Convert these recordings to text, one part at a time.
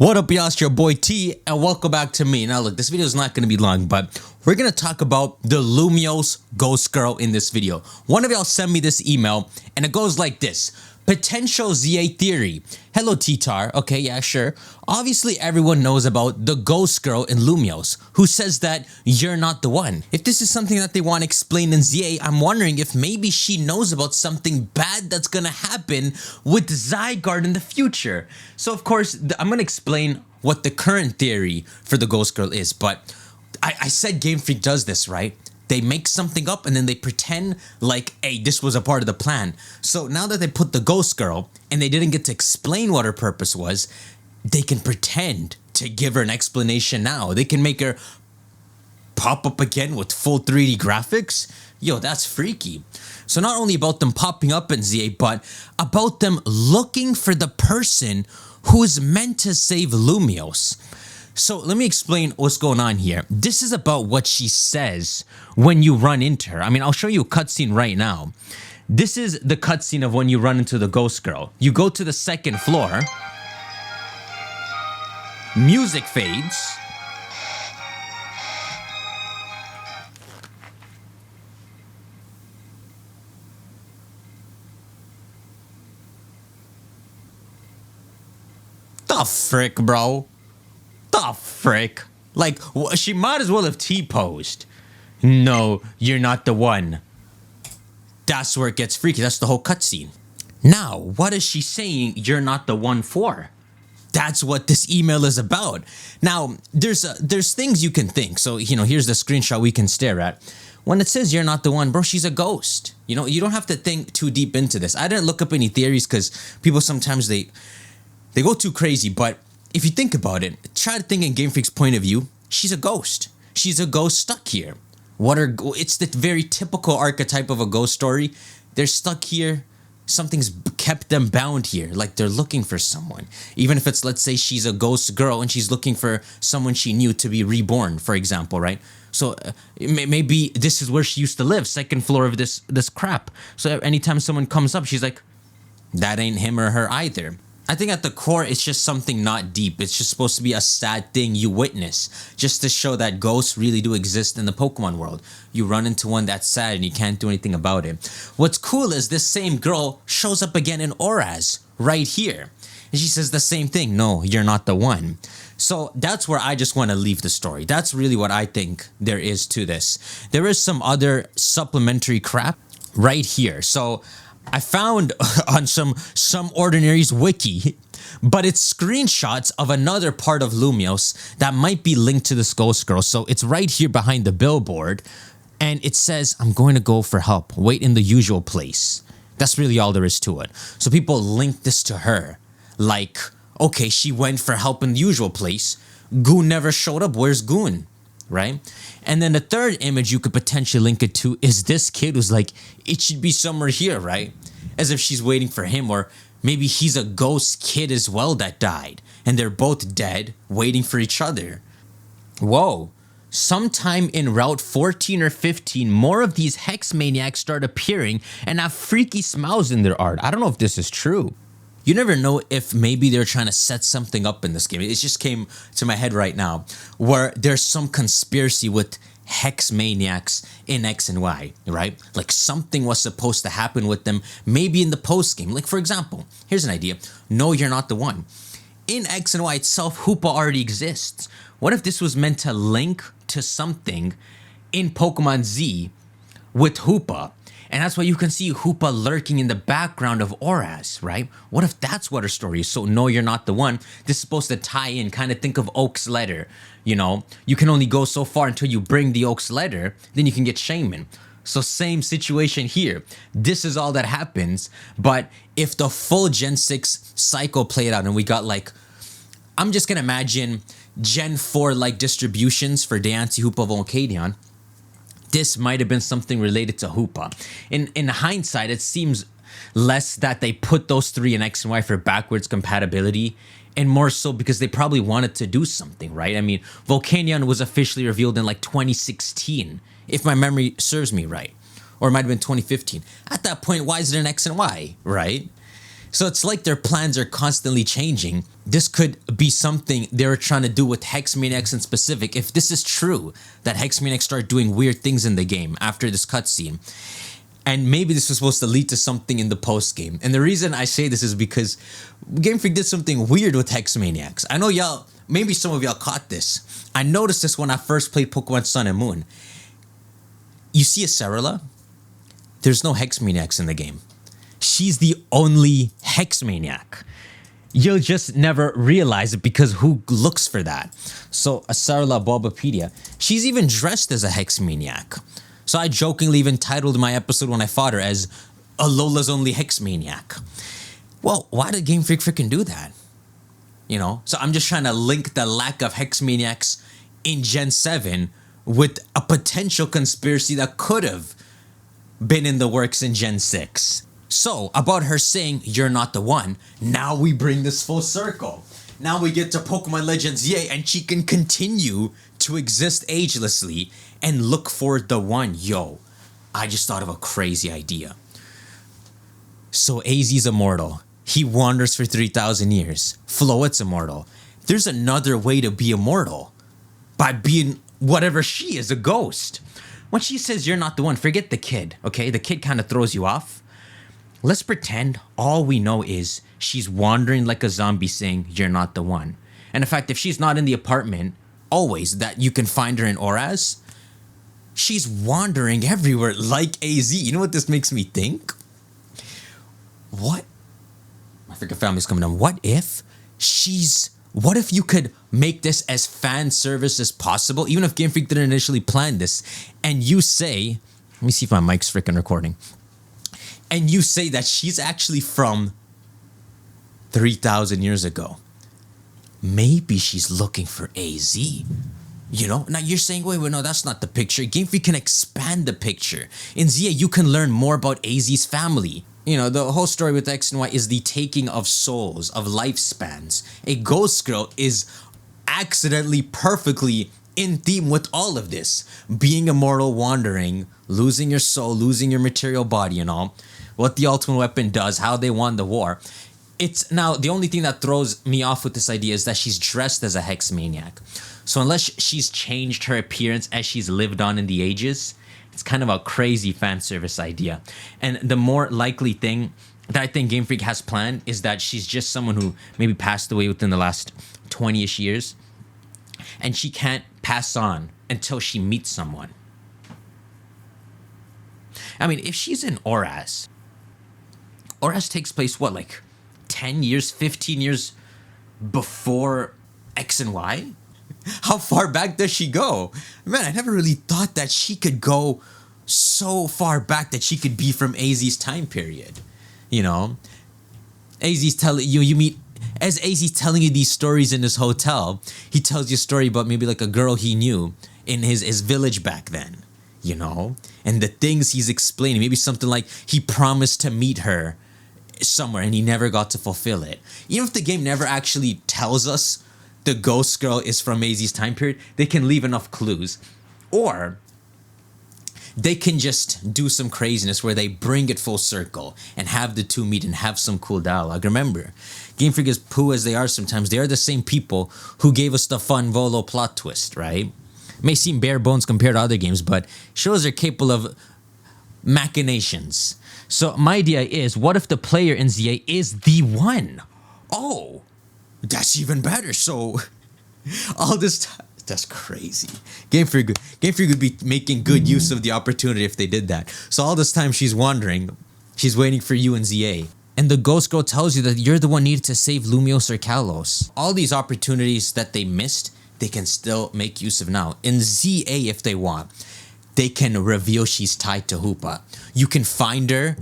What up, y'all? It's your boy T, and welcome back to me. Now, look, this video is not going to be long, but we're going to talk about the Lumios ghost girl in this video. One of y'all sent me this email, and it goes like this. Potential ZA theory. Hello, T-Tar. Okay, yeah, sure. Obviously, everyone knows about the ghost girl in Lumios, who says that you're not the one. If this is something that they want to explain in ZA, I'm wondering if maybe she knows about something bad that's gonna happen with Zygarde in the future. So, of course, I'm gonna explain what the current theory for the ghost girl is, but I said Game Freak does this, right? They make something up and then they pretend like, hey, this was a part of the plan. So now that they put the ghost girl and they didn't get to explain what her purpose was, they can pretend to give her an explanation now. They can make her pop up again with full 3D graphics. Yo, that's freaky. So not only about them popping up in ZA, but about them looking for the person who is meant to save Lumios. So let me explain what's going on here. This is about what she says when you run into her. I mean, I'll show you a cutscene right now. This is the cutscene of when you run into the ghost girl. You go to the second floor. Music fades. The frick, bro? The frick? Like, she might as well have T-posed. No, you're not the one. That's where it gets freaky. That's the whole cutscene. Now, what is she saying you're not the one for? That's what this email is about. Now, there's things you can think. So, here's the screenshot we can stare at. When it says you're not the one, bro, she's a ghost. You don't have to think too deep into this. I didn't look up any theories because people sometimes they go too crazy, but if you think about it, try to think in Game Freak's point of view, she's a ghost. She's a ghost stuck here. It's the very typical archetype of a ghost story. They're stuck here. Something's kept them bound here. Like they're looking for someone. Even if it's, let's say she's a ghost girl and she's looking for someone she knew to be reborn, for example, right? So maybe this is where she used to live, second floor of this crap. So anytime someone comes up, she's like, that ain't him or her either. I think at the core, it's just something not deep. It's just supposed to be a sad thing you witness, just to show that ghosts really do exist in the Pokemon world. You run into one that's sad and you can't do anything about it. What's cool is this same girl shows up again in Auras, right here. And she says the same thing, no, you're not the one. So that's where I just want to leave the story. That's really what I think there is to this. There is some other supplementary crap right here. So I found on some Ordinary's wiki, but it's screenshots of another part of Lumios that might be linked to this ghost girl. So it's right here behind the billboard, and it says, I'm going to go for help. Wait in the usual place. That's really all there is to it. So people link this to her. Like, okay, she went for help in the usual place. Goon never showed up. Where's Goon? Right? And then the third image you could potentially link it to is this kid who's like, it should be somewhere here, right? As if she's waiting for him, or maybe he's a ghost kid as well that died, and they're both dead, waiting for each other. Whoa. Sometime in Route 14 or 15, more of these hex maniacs start appearing and have freaky smiles in their art. I don't know if this is true. You never know if maybe they're trying to set something up in this game. It just came to my head right now, where there's some conspiracy with hex maniacs in X and Y, right? Like something was supposed to happen with them, maybe in the post game. Like, for example, here's an idea. No, you're not the one. In X and Y itself, Hoopa already exists. What if this was meant to link to something in Pokemon Z with Hoopa? And that's why you can see Hoopa lurking in the background of Auras, right? What if that's what her story is? So no, you're not the one. This is supposed to tie in, kind of think of Oak's letter. You can only go so far until you bring the Oak's letter, then you can get Shaman. So same situation here. This is all that happens, but if the full Gen 6 cycle played out and we got like, I'm just gonna imagine Gen 4 like distributions for Deancey, Hoopa, Volcanion. This might have been something related to Hoopa. In hindsight, it seems less that they put those three in X and Y for backwards compatibility, and more so because they probably wanted to do something, right? I mean, Volcanion was officially revealed in like 2016, if my memory serves me right. Or it might have been 2015. At that point, why is it an X and Y, right? So it's like their plans are constantly changing. This could be something they were trying to do with Hex Maniacs in specific. If this is true, that Hex Maniacs start doing weird things in the game after this cutscene. And maybe this was supposed to lead to something in the post game. And the reason I say this is because Game Freak did something weird with Hex Maniacs. I know y'all, maybe some of y'all caught this. I noticed this when I first played Pokemon Sun and Moon. You see a Cerula? There's no Hex Maniacs in the game. She's the only Hex Maniac. You'll just never realize it because who looks for that? So a Sarla Bulbapedia, she's even dressed as a Hex Maniac. So I jokingly even titled my episode when I fought her as Alola's only Hex Maniac. Well, why did Game Freak freaking do that? You know, so I'm just trying to link the lack of Hex Maniacs in Gen 7 with a potential conspiracy that could have been in the works in Gen 6. So, about her saying, "You're not the one," now we bring this full circle. Now we get to Pokemon Legends Yay, and she can continue to exist agelessly and look for the one. Yo, I just thought of a crazy idea. So AZ's immortal. He wanders for 3,000 years. Floet's immortal. There's another way to be immortal. By being whatever she is, a ghost. When she says you're not the one, forget the kid, okay? The kid kind of throws you off. Let's pretend all we know is she's wandering like a zombie saying you're not the one. And in fact, if she's not in the apartment, always that you can find her in Oraz, she's wandering everywhere like AZ. You know what this makes me think? What? My freaking family's coming down. What if you could make this as fan service as possible, even if Game Freak didn't initially plan this, and you say, let me see if my mic's freaking recording. And you say that she's actually from 3,000 years ago. Maybe she's looking for AZ. You know? Now you're saying, wait, no, that's not the picture. Game Freak can expand the picture. In ZA, you can learn more about AZ's family. You know, the whole story with X and Y is the taking of souls, of lifespans. A ghost girl is accidentally perfectly in theme with all of this. Being immortal, wandering, losing your soul, losing your material body and all. What the ultimate weapon does, how they won the war. It's now the only thing that throws me off with this idea is that she's dressed as a Hex Maniac. So unless she's changed her appearance as she's lived on in the ages, it's kind of a crazy fan service idea. And the more likely thing that I think Game Freak has planned is that she's just someone who maybe passed away within the last 20-ish years. And she can't pass on until she meets someone. I mean, if she's in Oraz takes place, what, like 10 years, 15 years before X and Y? How far back does she go? Man, I never really thought that she could go so far back that she could be from AZ's time period. You know? AZ's telling you meet, as AZ's telling you these stories in his hotel, he tells you a story about maybe like a girl he knew in his village back then. You know? And the things he's explaining, maybe something like he promised to meet her somewhere and he never got to fulfill it. Even if the game never actually tells us the ghost girl is from AZ's time period, they can leave enough clues. Or they can just do some craziness where they bring it full circle and have the two meet and have some cool dialogue. Remember, Game Freak, as poo as they are sometimes, they are the same people who gave us the fun Volo plot twist, right? It may seem bare bones compared to other games, but shows are capable of machinations. So my idea is, what if the player in ZA is the one? Oh, that's even better. So all this time, that's crazy. Game Freak would be making good use of the opportunity if they did that. So all this time she's wandering, she's waiting for you in ZA. And the ghost girl tells you that you're the one needed to save Lumios or Kalos. All these opportunities that they missed, they can still make use of now. In ZA, if they want, they can reveal she's tied to Hoopa. You can find her,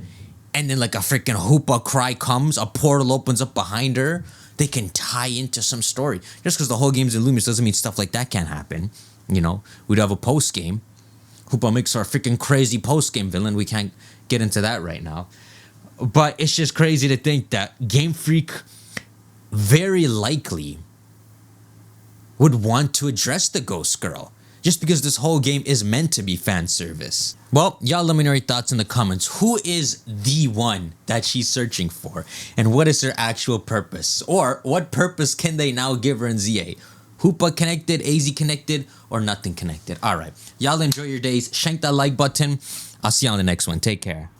and then like a freaking Hoopa cry comes, a portal opens up behind her. They can tie into some story. Just because the whole game's in Lumios doesn't mean stuff like that can't happen. You know, we'd have a post-game. Hoopa makes our freaking crazy post-game villain. We can't get into that right now. But it's just crazy to think that Game Freak very likely would want to address the ghost girl. just because this whole game is meant to be fan service. Well, y'all let me know your thoughts in the comments. Who is the one that she's searching for? And what is her actual purpose? Or what purpose can they now give her in ZA? Hoopa connected, AZ connected, or nothing connected? Alright, y'all enjoy your days. Shank that like button. I'll see you on the next one. Take care.